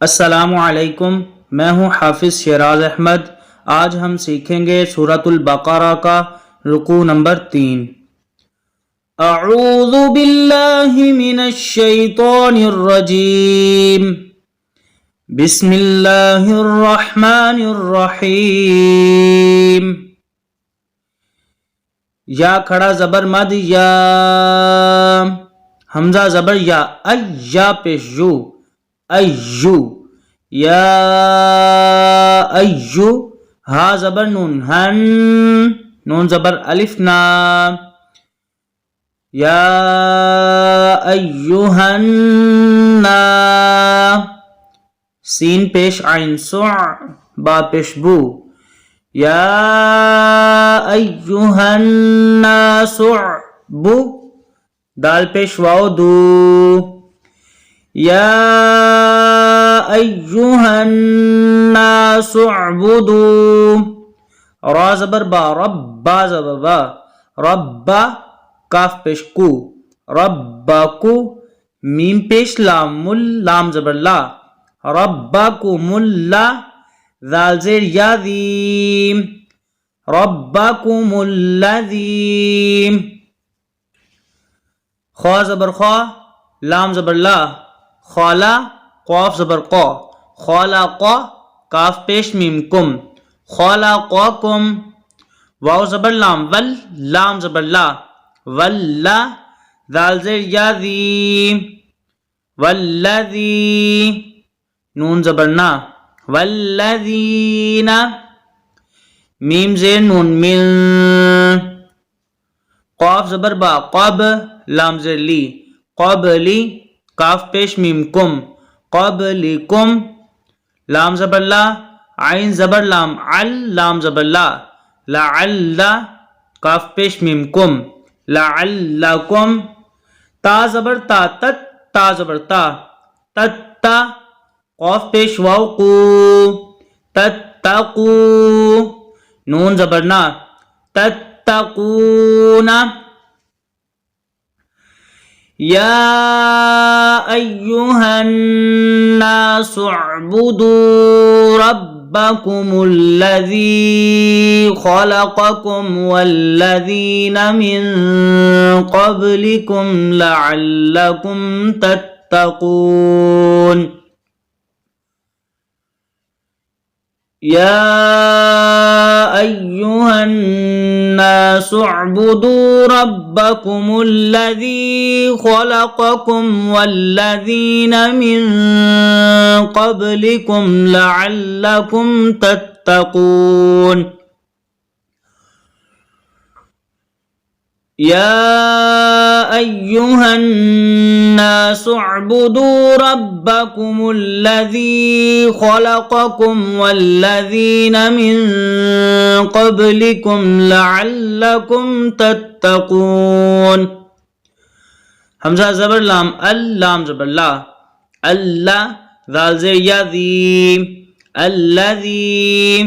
अस्सलामु अलैकुम। मैं हूँ हाफिज़ शराज अहमद। आज हम सीखेंगे सूरतुल बक़रा का रुकू नंबर 3। अऊज़ु बिल्लाहि मिनश शैतानिर रजीम। बिस्मिल्लाहिर रहमानिर रहीम। या खड़ा जबर मद या, हमजा जबर या, अय्या पेश यू, अय्यू, या अय्यू। हा जबर नून हन, नून जबर अलिफ ना, या अय्युहन्ना। सीन पेश आइन सु, बा पेश बू, या अय्युहन्नासु बु। दाल पेश वाओ दू, या अय्युहन्नासु अबुदू। रा जबर बा, रब्बा जबर बा, रब्बा। काफ पेश कु, रब्बाकु। मीम पेश लाम, मुल लाम जबर ला, रब्बाकुमुल्ला। दाल जेर या दीम, रब्बाकुमुल्लज़ीम। ख्वा जबर ख्वा, लाम जबर ला, ख्वाला। क़ाफ जबर क़ा, ख़ालक़ा। काफ पेश मीम कुम, ख़ालक़कुम। वाव जबर लाम, वल लाम जबर ला, वल्ला। दाल जेर या दीम, वल्लज़ी। नून जबर ना, वल्लज़ीना। मीम जेर नून मिल। क़ाफ जबर बा, क़ब लाम जेर ली, क़बली। काफ पेश मीम कुम, क़बलिकुम। लाम जबर ला, आइन जबर लाम, अल लाम जबर ला, लअल्ला। काफ पेश मीम कुम, लअल्लकुम। ता जबर ता, तत ता जबर ता, तत्ता। क़ाफ पेश वाव कू, तत्तकू। नून जबर ना, तत्तकूना। या अय्युहन्नासु अअ्बुदू रब्बकुमुल्लज़ी ख़लक़कुम वल्लज़ीना मिन क़ब्लिकुम लअल्लकुम तत्तक़ून। या अय्युहन्नासु अअ्बुदू रब्बकुमुल्लज़ी ख़लक़कुम वल्लज़ीना मिन क़ब्लिकुम लअल्लकुम तत्तक़ून। या अय्युहन्नासु अअ्बुदू रब्बकुमुल्लज़ी ख़लक़कुम वल्लज़ीना मिन क़ब्लिकुम लअल्लकुम तत्तक़ून। हमजा जबर लाम, अल लाम जबर ला, अल्लाह। दाल जेर या दीम, अल्लज़ी।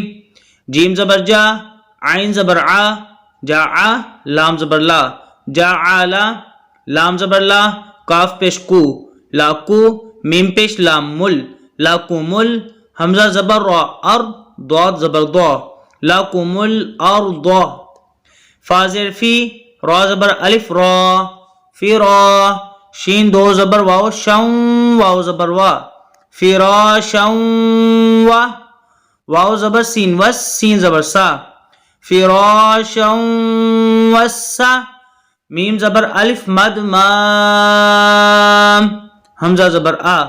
जीम जबर जा, आइन जबर आ, जाआ। लाम जबर ला, जाआला। लाम जबर ला, काफ पेश कु, लाकू। मीम पेश लाम मुल, लाकुमुल। हमजा जबर रा, अर दाद जबर दा, लाकुमुल अर्द। फाजिर फी, रा जबर अलिफ रा, फिरा। शीन दो जबर वाव, शं वाव जबर वा, फिराशं वा। वाव जबर सीन वस, सीन जबर सा, फिराशं वस्सा। मीम जबर अलिफ मद मा, हमजा जबर आ,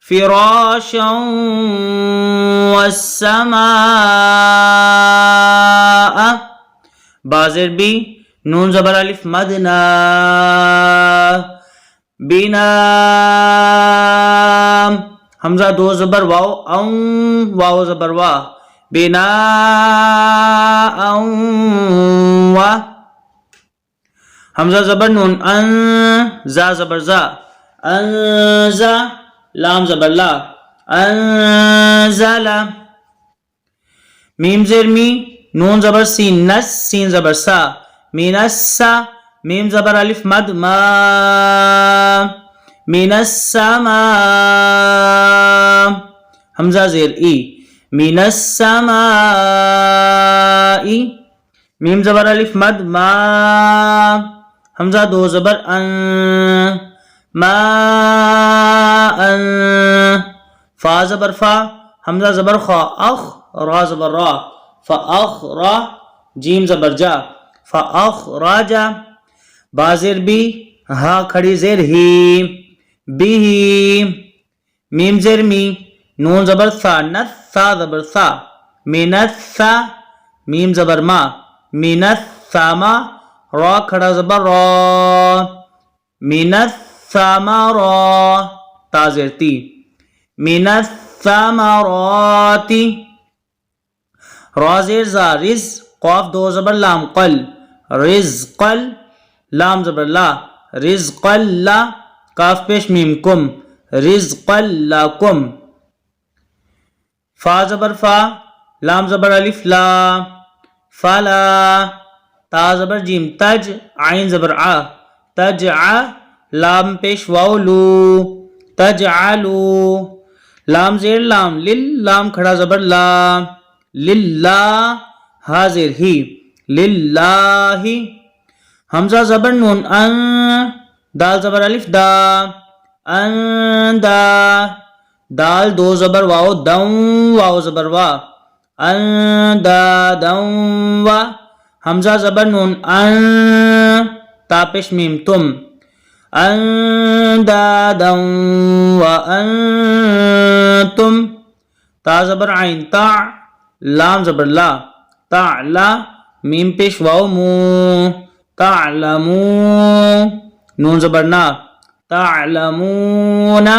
फिराशं वस्समा। बाजिर बी, नून जबर अलिफ मद ना, बिना। हमजा दो जबर वाव, औ वाव जबर वा, बिना वा। हमजा जबर नून अन, जा जबर जा, अनजा। लाम जबर ला, अनजला। मीम जेर मी, नून जबर सीन नस, सीन जबर सा, मीनस्सा। मीम जबर अलिफ मद मा, मीनस्समा। हमजा ज़ेर ई मिनस समाई मीम ज़बर अलिफ मद मा हमजा दो ज़बर अन मा अन फा ज़बर फा हमजा ज़बर खा अख रा ज़बर रा फ़ अख रा जीम ज़बर जा फ़ अख राजा बा ज़ेर बी हा खड़ी ज़ेर ही बिही मीम ज़ेर मी नून ज़बर सा नस सा ज़बर सा मिनस सा मीम ज़बर मा मिनस सामा रा खड़ा ज़बर रा मिनस सामा रा ता ज़ेर ती मिनस सामाराती रा ज़ेर ज़ा रिज क़ाफ दो ज़बर लाम क़ल रिज़क़ल लाम ज़बर ला रिज़क़ल ला काफ पेश मीम कुम रिज़क़ल लाकुम फा ज़बर फा लाम ज़बर अलिफ ला फला ता ज़बर जीम तज आइन ज़बर आ तज आ लाम पेश वाव लू तज आलू लाम ज़ेर लाम लिल लाम खड़ा ज़बर ला लिल्ला हा ज़ेर ही लिल्लाही हमजा ज़बर नून अन दाल ज़बर अलिफ दा अन दा दाल दो ज़बर वाव दम वाव ज़बर वा अन दा दम वा हमजा ज़बर नून अन तापेश मीम तुम अन दा दम व अन तुम ता ज़बर आइन ता लाम ज़बर ला ता ला मीम पेश वाव मू तालमू नून ज़बर ना तालमूना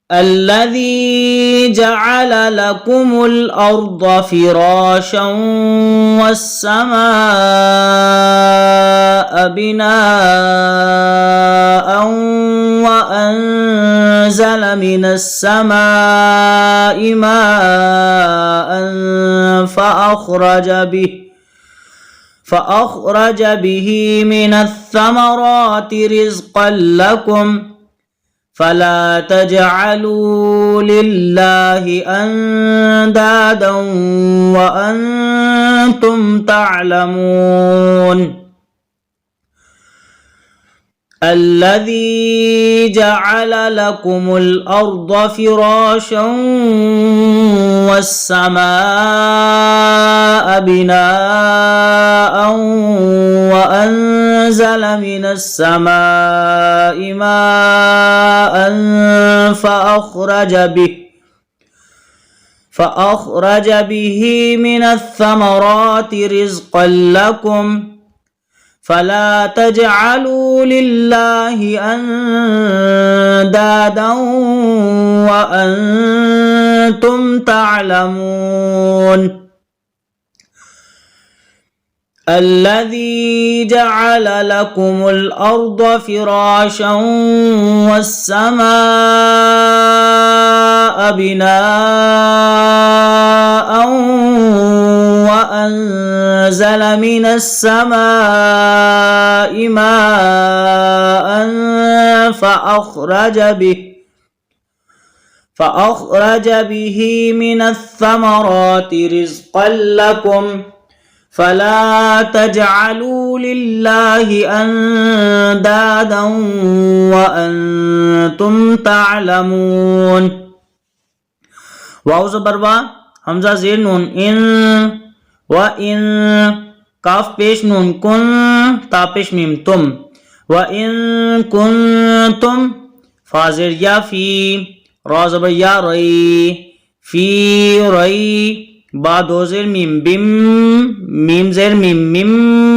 अल्लज़ी जअल लकुमुल अर्द फ़िराशन वस्समाअ बिनाअन व अंज़ल मिनस समाइ माअन फ़अख़रज बिही मिनस समराति रिज़क़न लकुम फला तजअलू लिल्लाहि अंदादन व अंतुम तालमून अल्लज़ी जअल लकुमुल अर्द फ़िराशन वस्समाअ बिनाअन व अंज़ल मिनस समाइ माअन फ़अख़रज बिही मिनस समराति रिज़क़न लकुम फला तजअलू लिल्लाहि अंदादन व अंतुम तालमून अल्लज़ी जअल लकुमुल अर्द फ़िराशन वस्समाअ बिनाअन व अंज़ल मिनस समाइ माअन फ़अख़रज बिही मिनस समराति रिज़क़न लकुम फला तजअलू लिल्लाहि अंदादन व अंतुम तालमून वाव ज़बर वा हमजा ज़ेर नून इन व इन काफ पेश नून कुन ता पेश मीम तुम व इन कुंतुम फा ज़ेर या फी रा ज़बर या रई फी रई बा दो ज़ेर मीम बिम मीम ज़ेर मीम मिम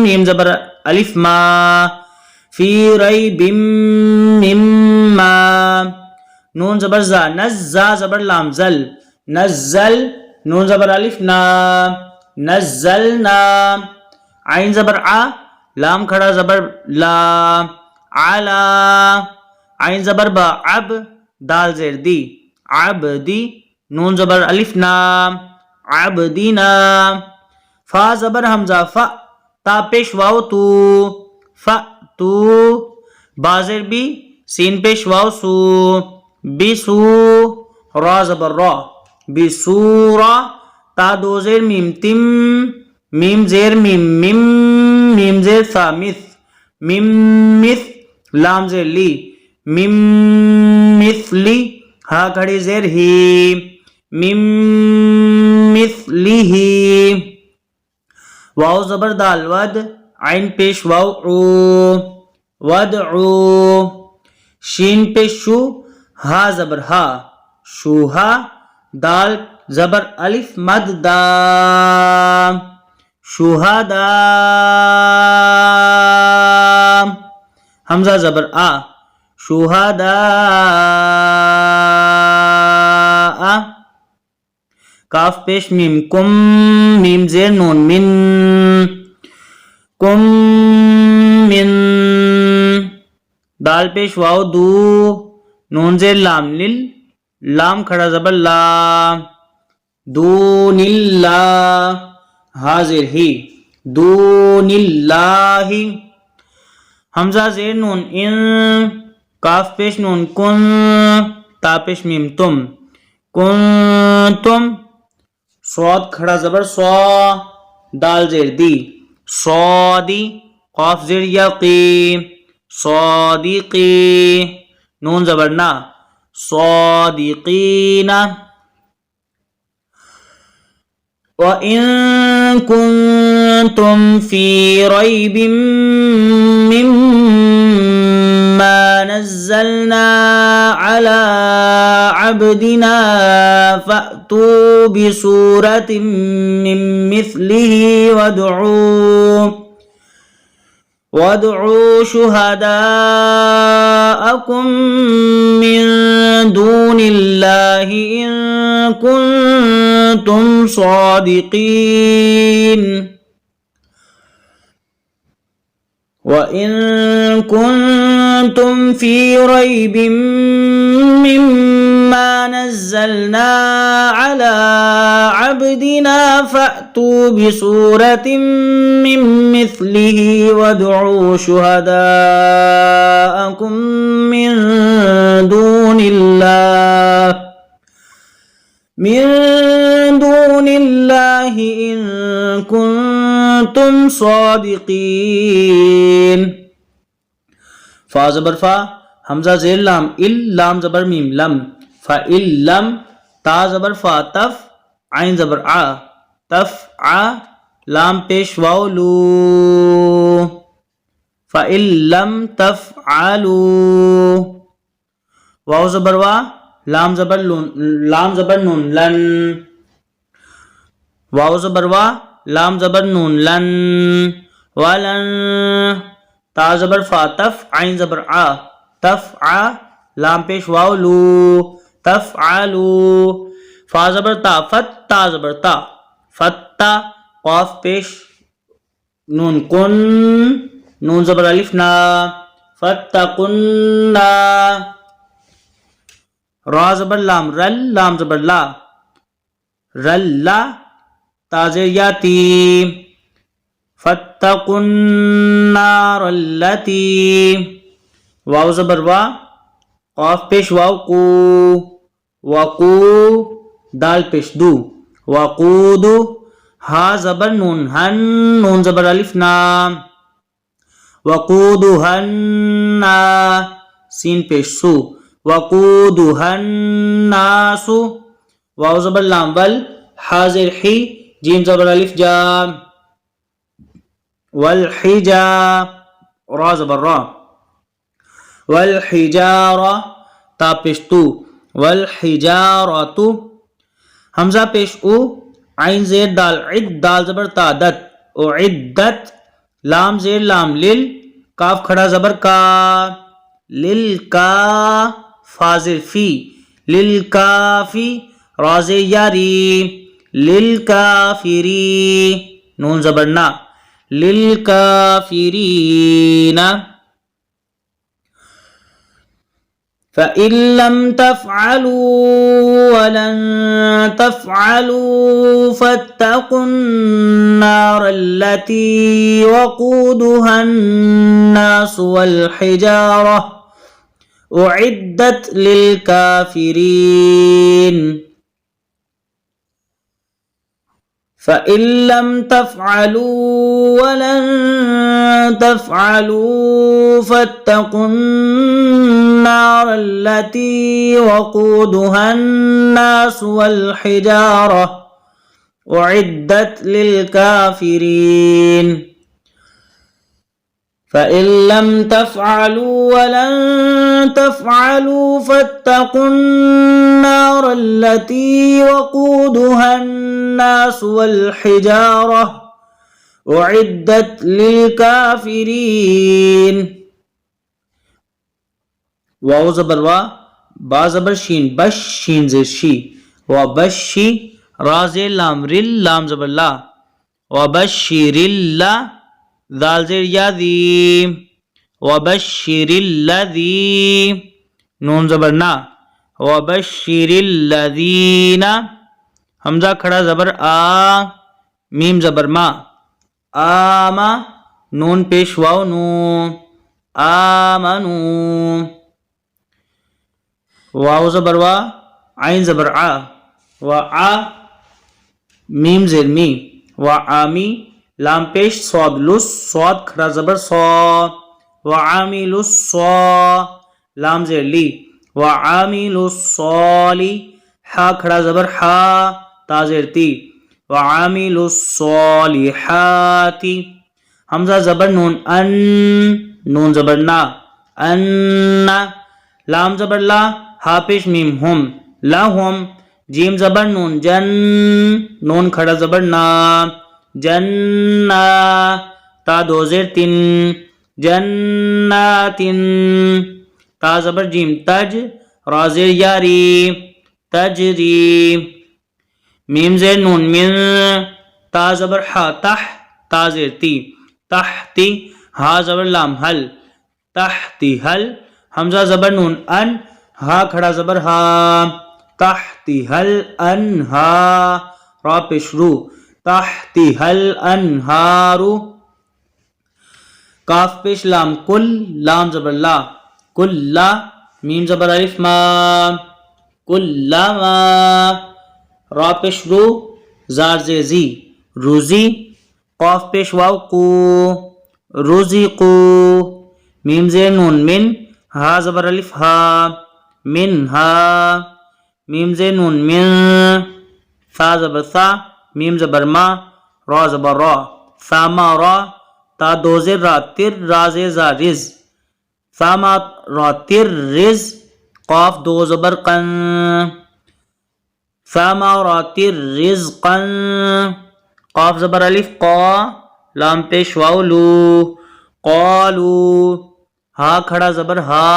मीम ज़बर अलिफ मा फी रई बिम मिम मा नून ज़बर ज़ा नज़्ज़ा ज़बर लाम ज़ल नज़्ज़ल नून ज़बर अलिफ ना नज़्ज़लना आइन ज़बर आ लाम खड़ा ज़बर ला आला आइन ज़बर बा अब दाल ज़ेर दी अबदी नून ज़बर अलिफ ना अबदीना फा ज़बर हमजा फ़ ता पेश वाव तू फ़ तू बा ज़ेर बी सीन पेश वाव सू बिसू रा जबर रा बिसूरा ता दो जेर मीम तिम मीम जेर मीम मिम मीम जेर सा मिस मिम मिस लाम जेर ली मिम मिसली हा खड़ी जेर ही मिम मिसलिही वाव जबर दाल वद आइन पेश वाव वदउ शीन पेश शू हा जबर हा शूहा दाल जबर अलिफ मद दा शुहदा हमजा जबर आ शुहदा काफ पेश मीम कुम मीम जेर नून मिन कुम मिन दाल पेश वाव दू नून जेर लाम लिल लाम खड़ा जबर ला दूनिल्ला हाजिर ही दूनिल्लाही हमजा जेर नून इन काफ पेश नून कुन ता पेश मीम तुम कुंतुम स्वाद खड़ा जबर स्वा दाल जेर दी सौदी काफ जेर यकी सौदिकी नून जबर ना सौदिकीना वइन कुंतुम फी रैबिम मिम्मा नज़्ज़लना अला अब्दिना फ़अतू बिसूरतिम मिन मिस्लिही वदउ शुहदाअकुम मिन दूनिल्लाहि इन कुंतुम सादिकीन वइन कुंतुम फी रैबिम मिम्मा नज़्ज़लना अला अब्दिना फ़अतू बिसूरतिम मिन मिस्लिही वदउ शुहदाअकुम मिन दूनिल्लाहि इन कुंतुम सादिकीन फा जबर फा हमजा जेर लाम इल लाम जबर मीम लम फा इल्लम ता जबर फा तफ आइन जबर आ तफ आ लाम पेश वाव लू फा इल्लम तफ आलू वाव जबर वा लाम जबर नून लन वाव जबर वा लाम जबर नून लन वलन ता जबर फा तफ आइन जबर आ तफ आ लाम पेश वाव लू तफ आलू फा जबर ता जबर ता फत्ता काफ पेश नून कुन नून जबर अलिफ ना फत्तकुन्ना रा जबर लाम रल लाम जबर ला रल्ला ताजे याती फत्तकुन्नारल्लती वाव जबर वा काफ पेश वाव कू वकू दाल पेश दू वकूदू हा जबर नून हन नून जबर अलिफ ना वकूदू हन्ना सीन पेश सू वकूदू हन्नासु वाव जबर लाम वल हाजिर ही जीम जबर अलिफ जा वल हिजा रा जबर रा वल हिजारा ता पेश तू वल हिजारतु हमजा पेश उ आइन जेर दाल इद दाल जबर तादत उइद्दत लाम जेर लाम लिल काफ खड़ा जबर का लिल का फाजिर फी लिल काफी राजे यारी लिल काफिरी नून जबर ना लिल काफिरीना फ़इन लम तफ़अलू वलन तफ़अलू फ़त्तक़ुन्नारल्लती वक़ूदुहन्नासु वल हिजारह उइद्दत लिलकाफिरीन फ़इन लम तफ़अलू वलन तफ़अलू फ़त्तक़ुन नार अल्लती वक़ूदुहन नास वल हिजारा उइद्दत लिलकाफिरीन फ़इन लम तफ़अलू वलन तफ़अलू फ़त्तक़ुन नार अल्लती वक़ूदुहन नास वल हिजारा उइद्दत लिलकाफिरीन वाव ज़बर वा बा ज़बर शीन बश शीन ज़ेर शी व बशी रा ज़ेर लाम रिल लाम ज़बर ला व बशिरिल्ला दाल ज़ेर या दी व बशिरिल्लज़ी नून ज़बर ना व बशिरिल्लज़ीना हमजा खड़ा ज़बर आ मीम ज़बर मा आमा नून पेश वाव नू आमनू वाव ज़बर वा आइन ज़बर आ व आ मीम ज़ेर मी व आमी लाम पेश स्वाद लुस स्वाद खड़ा ज़बर सौ व आमिलुस सौ लाम ज़ेर ली व आमिलुस सौली हा खड़ा ज़बर हा ता ज़ेर ती व आमिलुस सौलिहाती हमजा ज़बर नून अन नून ज़बर ना अन्ना लाम ज़बर ला हा पेश मीम हम लहुम जीम ज़बर नून जन नून खड़ा ज़बर ना जन्ना ता दो ज़ेर तिन जन्नातिन ता ज़बर जीम तज रा ज़ेर यारी तजरी मीम ज़ेर नून मिन ता ज़बर हा तह ता ज़ेर ती तहती हा ज़बर लाम हल तहती हल हमजा ज़बर नून अन हा खड़ा ज़बर हा तहती हल अनहा रा पेश रू तहती हल अनहारू काफ पेश लाम कुल लाम ज़बर ला कुल्ला मीम ज़बर अलिफ मा कुल्लामा रा पेश रू जार ज़े जी रुजी काफ पेश वाव कू रुज़िक़ू मीम ज़ेर नून मिन हा ज़बर अलिफ हा मिन हा मीम ज़ेर नून मिन सा ज़बर सा मीम ज़बर मा रा ज़बर रा सामा रा ता दो ज़ेर रा तिर रा ज़ेर जा रिज सामा रा तिर रिज काफ दो ज़बर कन सामा रा तिर रिज़क़न काफ ज़बर अलिफ क़ा लाम पेश वाव लू क़ालू हा खड़ा ज़बर हा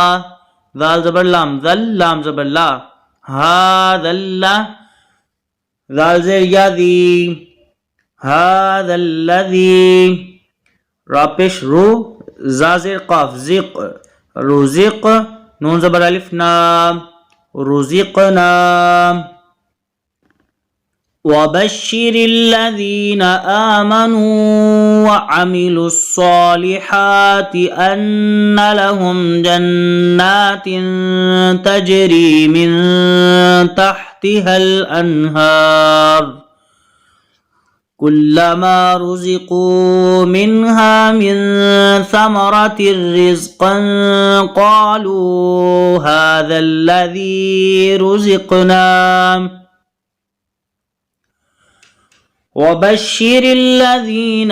दाल ज़बर लाम ज़ल लाम ज़बर ला हा ज़ल्ला दाल ज़ेर या दी हा ज़ल्लज़ी रा पेश रू जा ज़ेर क़ाफ ज़िक़ रुज़िक़ नून ज़बर अलिफ ना रुज़िक़ना वबश्शिर الذين آمنوا وعملوا الصالحات أن لهم جنات تجري من تحتها الأنهار كلما رزقوا منها من ثمرة رزقا قالوا هذا الذي رزقنا وبشر الذين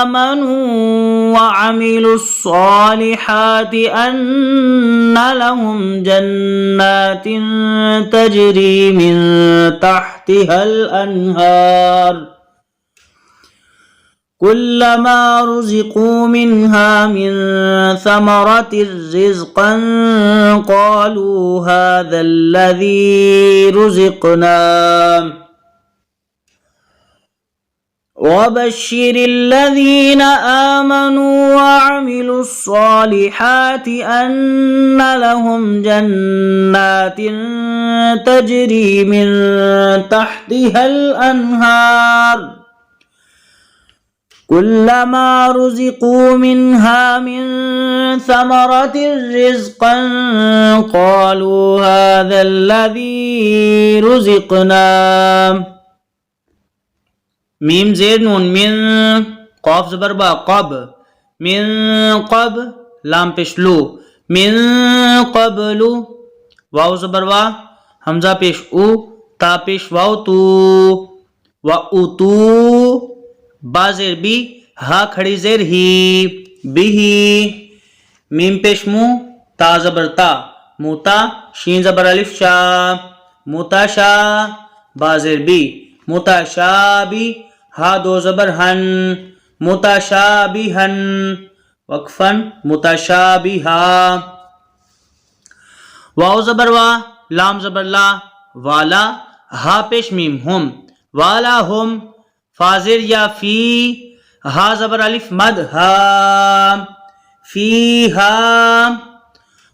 آمنوا وعملوا الصالحات أن لهم جنات تجري من تحتها الأنهار كلما رزقوا منها من ثمرة رزقا قالوا هذا الذي رزقنا وبشر الذين آمنوا وعملوا الصالحات أن لهم جنات تجري من تحتها الأنهار कुल्लमा रुज़िक़ू मिन्हा मिन समरतिर रिज़्क़न क़ालू हाज़ल्लज़ी रुज़िक़ना। मीम ज़ेर नून मिन क़ाफ ज़बर बा क़ब मिन क़ब लाम पेश लू मिन क़ब्लु वाव ज़बर वा हमजा पेश उ ता पेश वाव तू व उतू बा ज़ेर बी हा खड़ी ज़ेर ही बिही। मीम पेश मु ता ज़बर ता मुता शीन ज़बर अलिफ शा मुताशा बा ज़ेर बी मुताशाबी हा दो ज़बर हन मुताशाबिहन वक्फन मुताशाबिहा। वाव ज़बर वा लाम ज़बर ला वाला हा पेश मीम हुम वाला हुम फाजिर या फी हा ज़बर अलिफ मद हा फी हा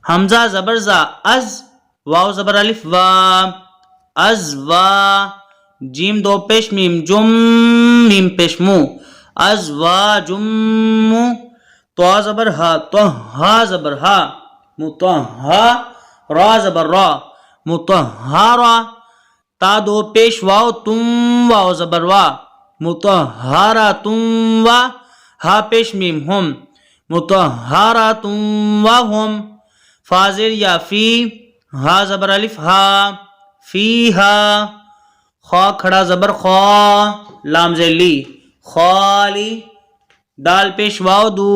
हमजा ज़बर जा अज वाव ज़बर अलिफ वा अज वा जीम दो पेश मीम जुम मीम पेश मु अज वा जुम्मु तो ज़बर हा तो हा ज़बर हा मुतहा रा ज़बर रा मुतहारा ता दो पेश वाव तुम वाव ज़बर वा मुतहारा तुम वा हा पेश मीम हम मुतहारा तुम वा हम फाजिर या फी हा ज़बर अलिफ हा फी हा खा खड़ा ज़बर खा लाम ज़ेली खाली दाल पेश वाव दू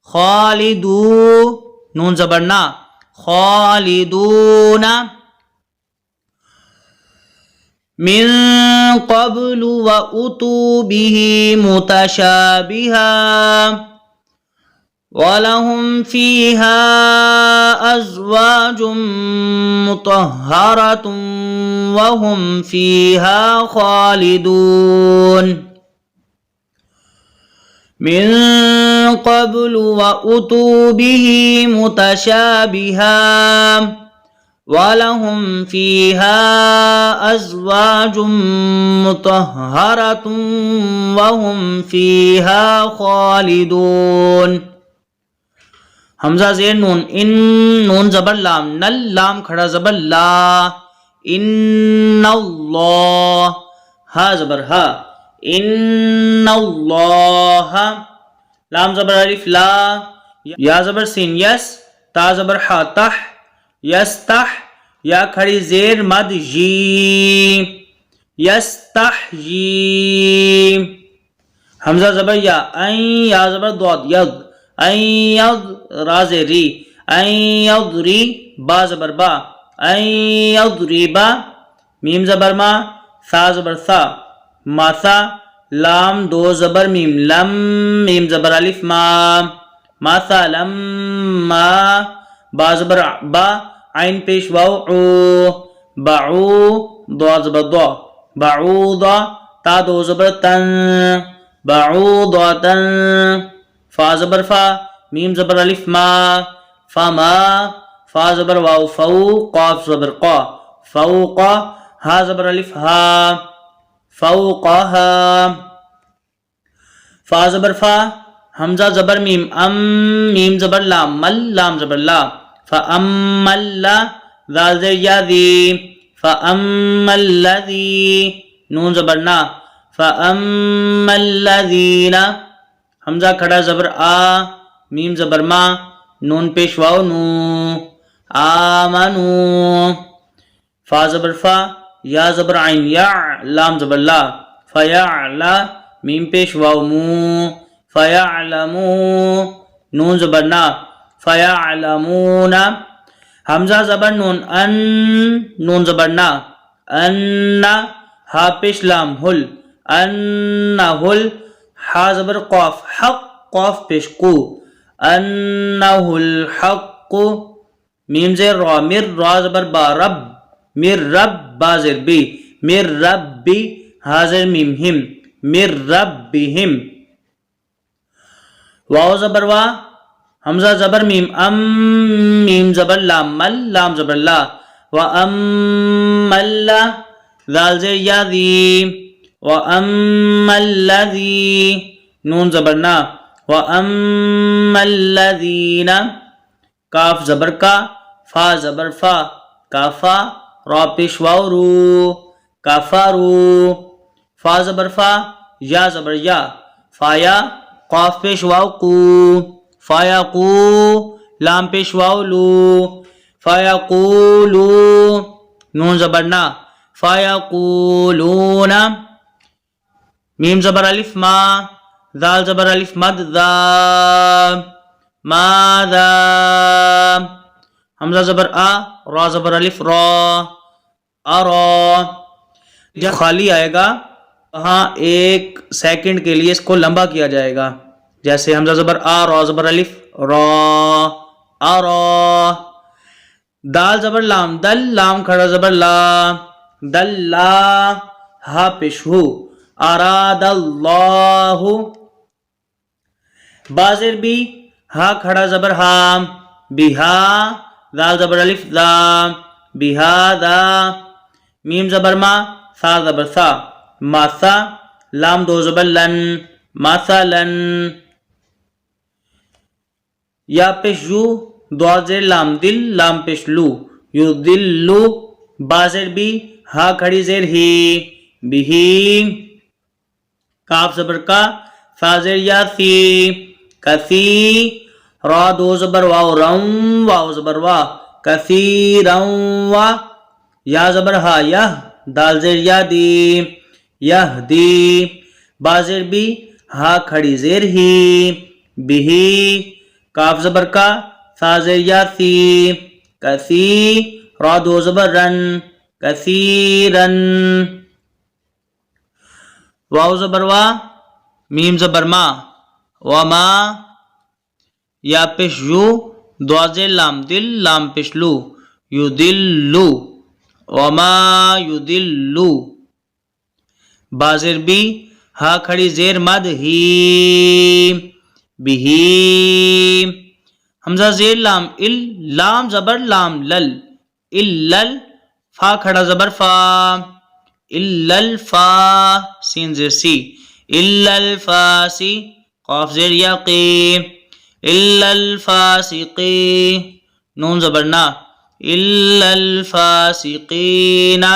खालिदू नून ज़बर ना खालिदूना। मिन क़ब्लु व उतू बिही मुतशाबिहा वलहुम फ़ीहा अज़वाजुम मुतहहरतुम वहुम फ़ीहा ख़ालिदून। मिन क़ब्लु व उतू बिही मुतशाबिहा वलहुम फ़ीहा अज़वाजुम मुतहहरतुम वहुम फ़ीहा ख़ालिदून। हमजा ज़ेर नून इन नून ज़बर लाम नल लाम खड़ा ज़बर ला इन्नल्लाह हा ज़बर हा इन्नल्लाह लाम ज़बर अलिफ ला या ज़बर सिन यस ता ज़बर हा तह यस्तह या खड़ी ज़ेर मद जी यस्तहजी। हमजा ज़बर या ज़बर दौद यद यद रा ज़ेरी यदरी बा ज़बर बा यदरिबा मीम ज़बर मा सा ज़बर सा मासा लाम दो ज़बर मीम लम मीम ज़बर अलिफ मा मासा लम मा बा ज़बर बा आइन पेश वाव बाऊ दो ज़बर दो बाऊदा ता दो ज़बर तन बाऊदतन फा ज़बर फा मीम ज़बर अलिफ मा फमा फा ज़बर वाव फ़ऊ क़ाफ ज़बर क़ा फ़ौक़ा हा ज़बर अलिफ हा फ़ौक़हा फा ज़बर फा हमजा ज़बर मीम मीम ज़बर लाम मल लाम ज़बर ला फ़अम्मल्ला ज़ाल ज़ेर या ज़ी फ़अम्मल्लज़ी नून ज़बर ना फ़अम्मल्लज़ीना हमजा खड़ा ज़बर आ मीम ज़बर मा नून पेश वाव नू आमनू फा ज़बर फा या ज़बर आइन या लाम ज़बर ला फ़याला मीम पेश वाव मू फ़यालमू नून ज़बर ना फ़यालमूना हमजा ज़बर नून अन नून ज़बर ना अन्ना हा पेश लाम हुल अन्ना हुल हा ज़बर क़ाफ हक़ क़ाफ पेश कु अन्नहुल हक़ मीम ज़ेर रा मिर रा ज़बर बा रब मिर रब बा ज़ेर बी मिर रब्बी हा ज़ेर मीम हिम मिर रब्बिहिम। वाव ज़बर वा हमजा ज़बर मीम मीम ज़बर लाम मल लाम ज़बर ला व अम्मल्ला ज़ाल ज़ेर या ज़ी व अम्मल्लज़ी नून जबर ना। व अम्मल्लज़ीना काफ जबर का, फा जबर फा, काफा रा पेश वाव रू, काफारू। फा जबर फा, या जबर या, फाया काफ पेश वाव कू, फाया कू लाम पेश वाव लू, फाया कूलू। नून जबर ना, फाया कूलूना। मीम जबर अलिफ मा, दाल जबर अलिफ मद दा, मादा। हमजा जबर आ, रा जबर अलिफ रा, अरा। जब खाली आएगा वहाँ 1 सेकंड के लिए इसको लंबा किया जाएगा। जैसे हमजा जबर आ, रा जबर अलिफ रा, अरा। दाल जबर लाम दल, लाम खड़ा जबर ला, दल्ला। हा पेश हु, अरादल्लाहु। बाजिर भी, हा खड़ा जबर हाम, बिहा दाल जबर अलिफ दा, बिहादा। मीम जबर मा, सा जबर सा, मासा लाम दो जबर लन, मासालन। या पेश यू, दो जेर लाम दिल, लाम पेश लू, यू दिल्लू। बाजिर भी, हा खड़ी जेर ही, बिही। काफ जबर का, फाजिर या सी, कसी। रा दो जबर वाव रम, वाव जबर वा, कसीरम वा। या जबर हा यह, दाल जेर या दी, यह दी। बाजिर भी, हा खड़ी जेर ही, बिही। काफ जबर का, फाजिर या सी, कसी। रा दो जबर रन, कसीरन। वाव जबर वा, मीम जबर मा, वमा। या पेश यू, द्वाजे लाम दिल, लाम पेश लू, युदिल्लु, वमा युदिल्लु। बाजिर भी, हा खड़ी जेर मद ही, बिही। हमजा जेर लाम इल, लाम जबर लाम लल, इल्लल। फा खड़ा जबर फा, इल्लल फा सीन जेर सी, इल्लल फासी। काफ जेर याकी, इल्लल फासिकी। नून जबर ना, इल्लल फासिकीना।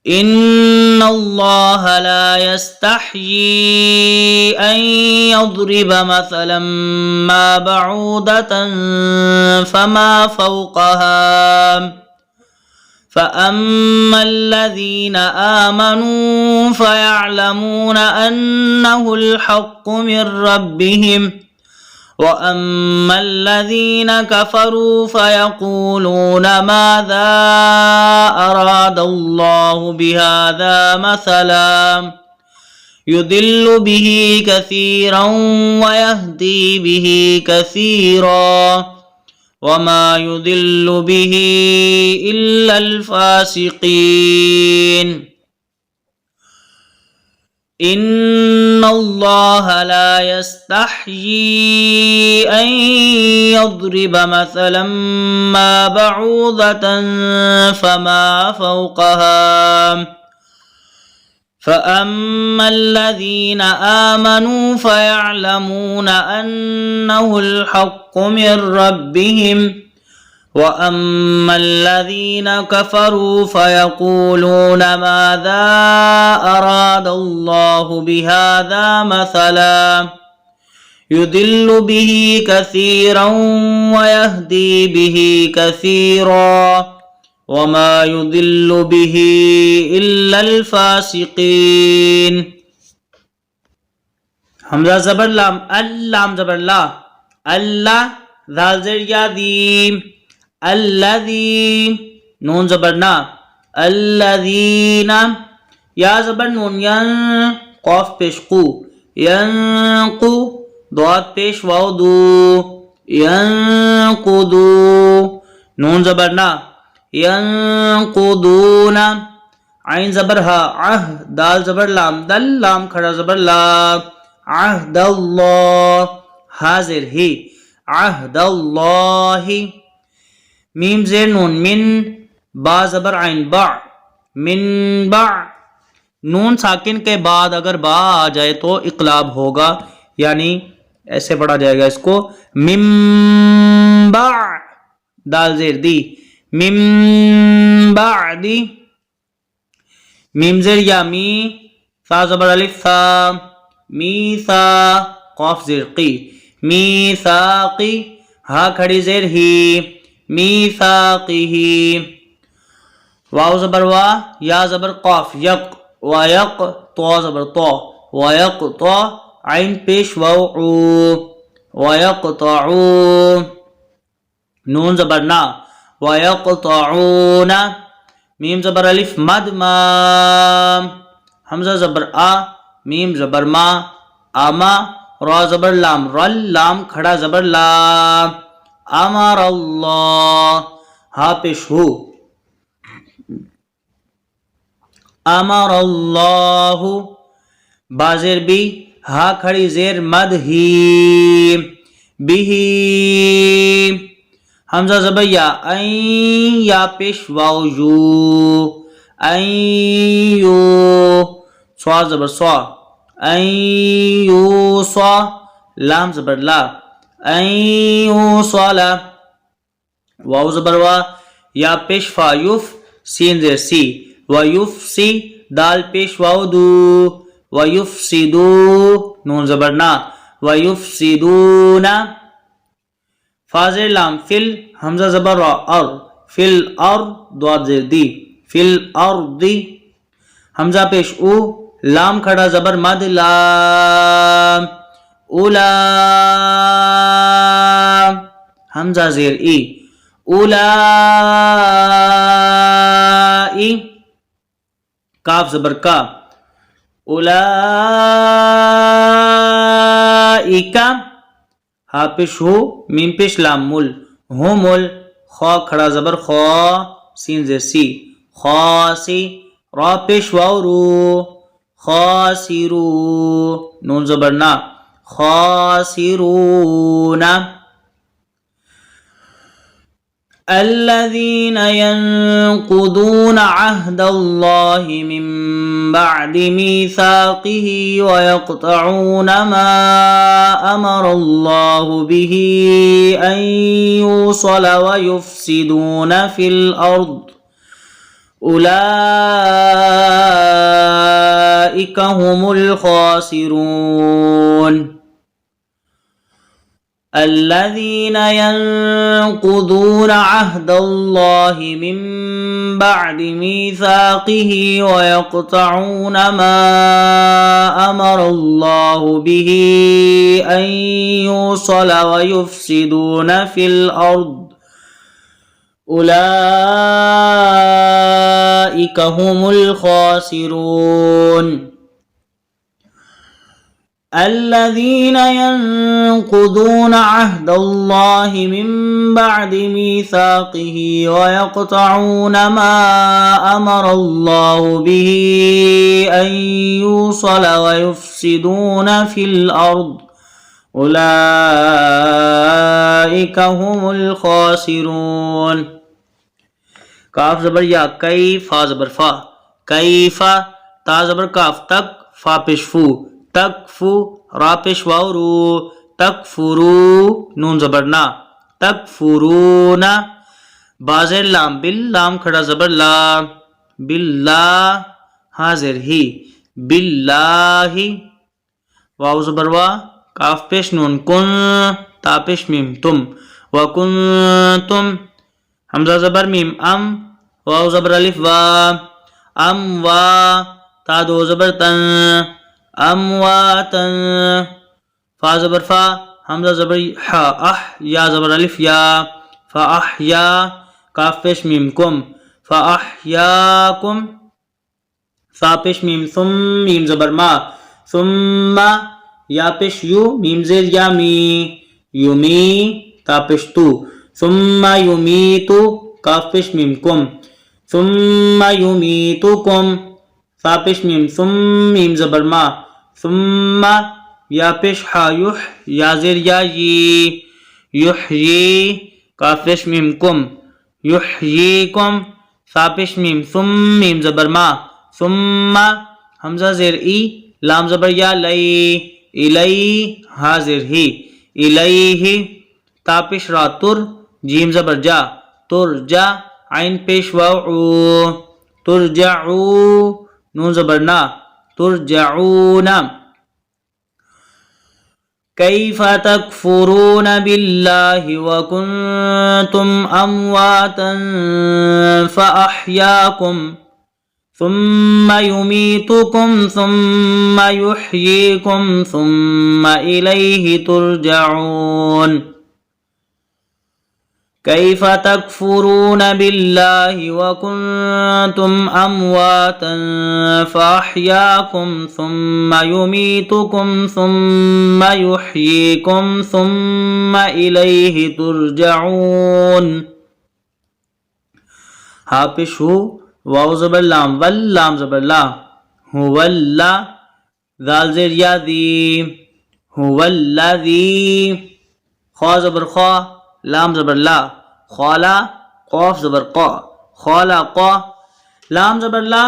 इन्नल्लाह ला यस्तहयी अन यضرब मसलन मा बऊदतन फमा फौक़हा فأما الذين آمنوا فيعلمون أنه الحق من ربهم وأما الذين كفروا فيقولون ماذا أراد الله بهذا مثلا يضل به كثيرا ويهدي به كثيرا وما يضل به إلا الفاسقين إن الله لا يستحيي أن يضرب مثلا ما بعوضة فما فوقها فأما الذين آمنوا فيعلمون أنه الحق من ربهم وأما الذين كفروا فيقولون ماذا أراد الله بهذا مثلا يضل به كثيرا ويهدي به كثيرا وما يضل به إلا الفاسقين हमजा जबर लाम, अल्लाम जबर ला, अल्लाह दाल जेर या दीम, अल्लज़ी। नून जबर ना, अल्लज़ीना। या जबर नून यन, कौफ पेश कू, यंकु। द्वाद पेश वाव दू, यंकुदू। नून जबर ना, यंकुदूना। आइन जबर हा, आह दाल जबर लाम दल, लाम खड़ा जबर ला, अहदल्लाह। हाजिर ही, अहदल्लाहि। मीम जेर नून मिन, बा जबर आइन बा, मिन बा। नून साकिन के बाद अगर बा आ जाए तो इकलाब होगा, यानी ऐसे पढ़ा जाएगा इसको, मिम बा, दाल जेर दी, मिम बादी। मीम जेर या मी, सा जबर अलिफ सा, मी सा, कौफ जेर की, मी साकी, हा खड़ी जेर ही, मी साकी। वाव जबर वा, या जबर कौफ यक, वायक, तो जबर तो, वायक तो, आइन पेश वाउ, वायक तो, नून जबर ना, वायक तो ना, मीम जबर अलिफ मद मा, हमजा जबर आ, मीम जबर मा, आमा, रा जबर लाम, रल, लाम खड़ा जबर ला, अमर अल्लाह, हा पेश हु, अमर अल्लाहु, बाजेर बी, हा खड़ी जेर मद ही, बिही, हमजा जबर या, या पेश वाउ यू, यू, स्वा जबर स्वा, यू स्वा, लाम जबर ला, यू स्वाला, वाउ जबर वा, या पेश फा युफ, सीन जेर सी, वयुफ सी, दाल पेश वाउ दू, वयुफ सी दू, नून जबर ना, वयुफ सी दूना, फाजेर लाम फिल, हमजा जबर और, फिल और, द्वाद जेर दी, फिल और दी, हमजा पेश उ, लाम खड़ा जबर मद ला, उला, हमजा जेर ई, उला ई, काफ जबर का, उला इका, हा पेश हो, मीम पेश लाम मुल, हो मुल, खा खड़ा जबर खा, सीन जेर सी, खासी, रा पेश वाउ रू, खासिरू, नून जबर ना, खासिरूना। الذين ينقضون عهد الله من بعد ميثاقه ويقطعون ما أمر الله به أن يوصل ويفسدون في الأرض أولئك هم الخاسرون. الذين ينقضون عهد الله من بعد ميثاقه ويقطعون ما أمر الله به أن يوصل ويفسدون في الأرض أولئك هم الخاسرون. الذين ينقضون عهد الله من بعد ميثاقه ويقطعون ما أمر الله به أن يوصل ويفسدون في الأرض أولئك هم الخاسرون. काफ जबर या, कई फा जबर फा, कई फा, ता जबर काफ तक, फा पेश फू, तकफू, रा पेश वाउ रू, तकफुरू, नून जबर ना, तकफुरूना, बाजेर लाम बिल, लाम खड़ा जबर ला, बिल्ला, हाजिर ही, बिल्लाही, वाउ जबर वा, काफ पेश नून कुन, ता पेश मीम तुम, वकुन तुम, हमजा जबर मीम अम, वाउ जबर अलिफ वा, अम वा, ता दो जबर तन, अमवातन, फा जबर फा, हमजा जबर हा, अह, या जबर अलिफ या, फा अह या, काफ पेश मीम कुम, फा अह या कुम, सा पेश मीम सुम, मीम जबर मा, सुम्मा, या पेश यू, मीम जेर या मी, युमी, ता पेश तू, सुम्मा युमी तू, काफ पेश मीम कुम, सुम्मा युमी तू कुम, सा पेश मीम सुम, मीम जबर मा, सुम्मा, या पेश हा युह, या जेर या यी, युहयी, काफ पेश मीम कुम, युहयीकुम, सा पेश मीम सुम मीम जबर मा सुम्मा हमजा जेर ई लाम जबर या लई इलई हाजिर ही इलैहि ता पेश रा तुर जीम जबर जा तुरजा आइन पेश वाउ तुरजाऊ नून जबर ना तुरजाऊना कैफ तकफुरून बिल्लाहि व कुंतुम अमवातन फअह्याकुम ثم يميتكم ثم يحييكم ثم إليه ترجعون كيف تكفرون بالله وكنتم أمواتا فأحياكم ثم يميتكم ثم يحييكم ثم إليه ترجعون हाफिश हु वाव जबर लाम वल लाम जबर ला हुवल्ला दाल जेर या दी हुवल्लाजी खा जबर खा लाम जबर ला खाला कौफ जबर क़ा खाला क़ा लाम जबर ला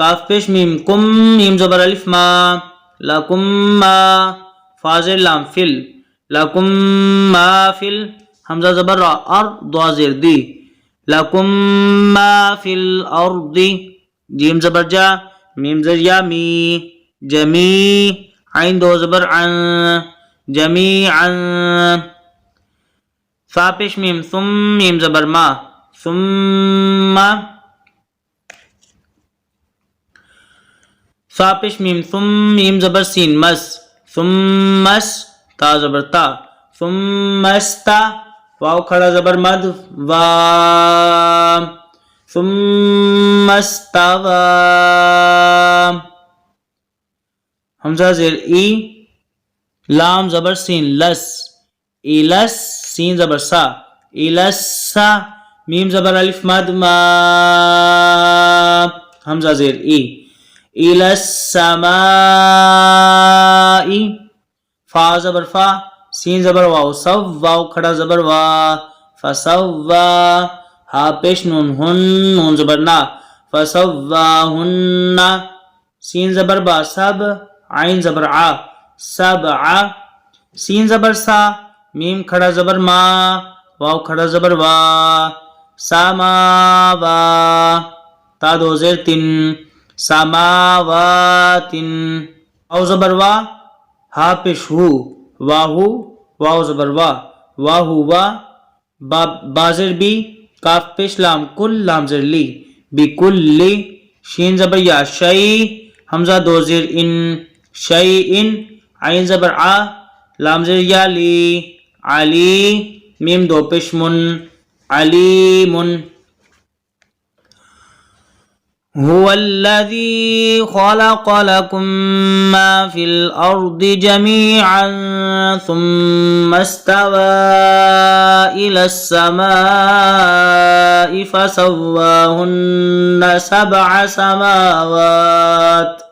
काफ पेश मीम कुम मीम जबर अलिफ मा लकुम मा फाजिर लाम फिल लकुम मा फिल हमजा जबर रा और दुआ जेर दी लकुम मा फिल अर्दी जीम जबर जा मीम जर या मी जमी आइन दो जबर अन जमी अन सा पेश मीम सुम मीम जबर मा सुम्मा सा पेश मीम सुम मीम जबर सीन मस सुम्मस ता जबर ता सुम्मस्ता वाव खड़ा जबर मद वा सुम्मस्तवा हमजा जेर ई लाम जबर सीन लस इलस सीन जबर सा इलस्सा मीम जबर अलिफ मद मा हमजा जेर ई इलस्समाई फा जबर फा सीन जबर वाव सव वाव खड़ा जबर वा फसव्वा हा पेश नून हुन नून जबर ना फसव्वा हुन्ना सीन जबर बा सब आइन जबर आ सब आ सीन जबर सा मीम खड़ा जबर मा वाव खड़ा जबर वा सामावा ता दो जेर तिन सामावातिन वाव जबर वा हा पेश हु वाहु वाव जबर वा वाहु वा बाजिर बी काफ पेश लाम कुल लाम जर ली बिकुल्ली शीन जबर या शई हमजा दो जेर इन शई इन आइन जबर आ लाम जर या ली अली मीम दो पेश मुन अलीमुन हुवल्लज़ी खलक़ लकुम मा फिल अर्दि जमीअन सुम्मा इस्तवा इलस समाइ फसव्वाहुन्ना सबअ समावात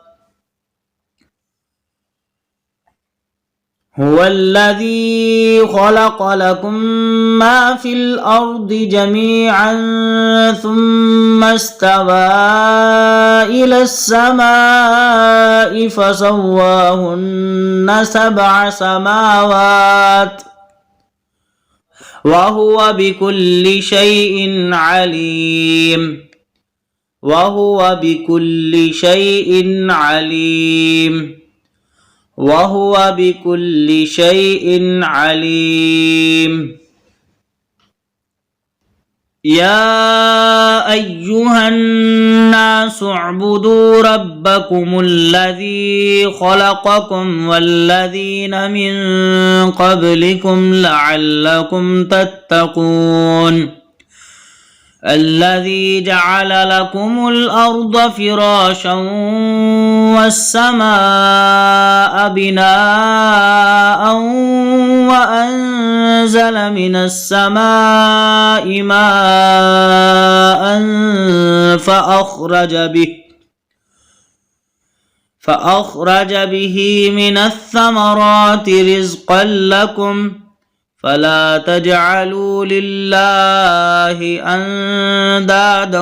हुवल्लज़ी खलक़ लकुम मा फिल अर्दि जमीअन सुम्मा इस्तवा इलस समाइ फसव्वाहुन्ना सबअ समावात वहुव बिकुल्लि शैइन अलीम वहुव बिकुल्लि शैइन अलीम वहुव बिकुल्लि शैइन अलीम या अय्युहन्नासु उअ्बुदू रब्बकुमुल्लज़ी खलक़कुम वल्लज़ीना मिन क़ब्लिकुम लअल्लकुम तत्तक़ून الذي جعل لكم الأرض فراشا والسماء بناء وأنزل من السماء ماء فأخرج به من الثمرات رزقا لكم فلا تجعلوا لله أندادا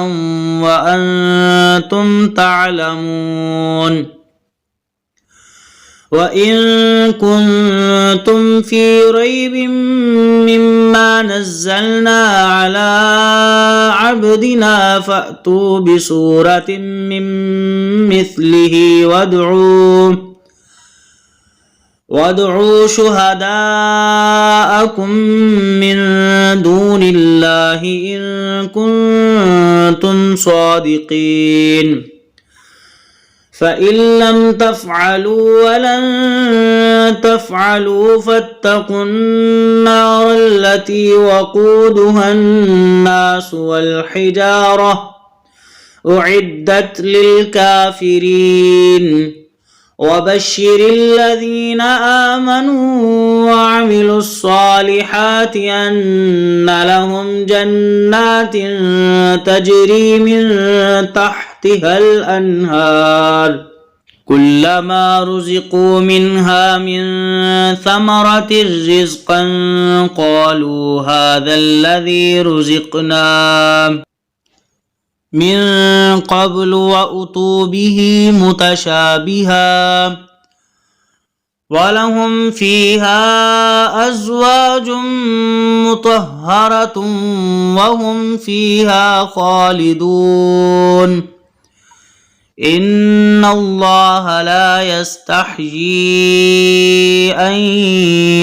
وأنتم تعلمون وإن كنتم في ريب مما نزلنا على عبدنا فأتوا بسورة من مثله وادعوا شهداءكم من دون الله إن كنتم صادقين فإن لم تفعلوا ولن تفعلوا فاتقوا النار التي وقودها الناس والحجارة أعدت للكافرين وبشر الذين آمنوا وعملوا الصالحات أن لهم جنات تجري من تحتها الأنهار كلما رزقوا منها من ثمرة رزقا قالوا هذا الذي رزقنا من قبل وأتوا به متشابها ولهم فيها أزواج مطهرة وهم فيها خالدون إن الله لا يستحيي أن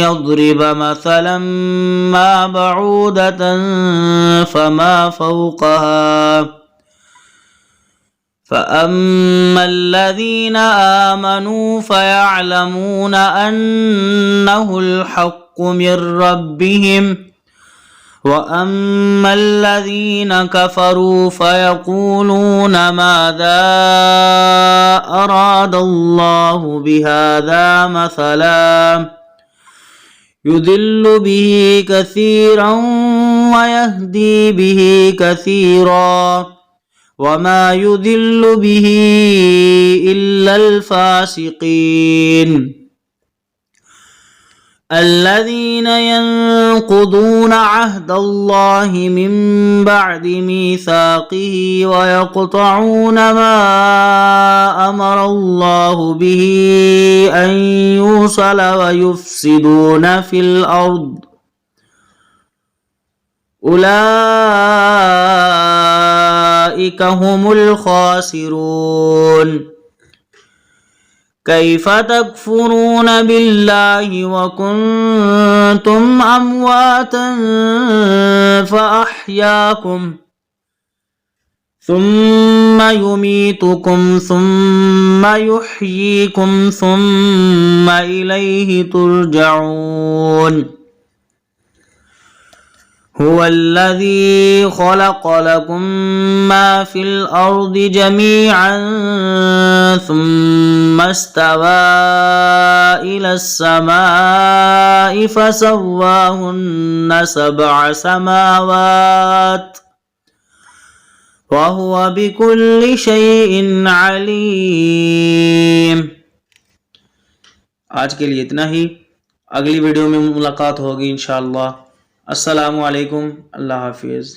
يضرب مثلا ما بعودة فما فوقها فأما الذين آمنوا فيعلمون أنه الحق من ربهم وأما الذين كفروا فيقولون ماذا أراد الله بهذا مثلا يضل به كثيرا ويهدي به كثيرا وما يضل به إلا الفاسقين الذين ينقضون عهد الله من بعد ميثاقه ويقطعون ما أمر الله به أن يوصل ويفسدون في الأرض أولئك هم الخاسرون كيف تكفرون بالله وكنتم أمواتا فأحياكم ثم يميتكم ثم يحييكم ثم إليه ترجعون هو الذي خلق لكم ما في الأرض جميعا ثم استوى إلى السماء فسواهن 7 سماوات وهو بكل شيء عليم। आज के लिए इतना ही, अगली वीडियो में मुलाकात होगी इंशाअल्लाह। अस्सलामु अलैकुम, अल्लाह हाफिज़।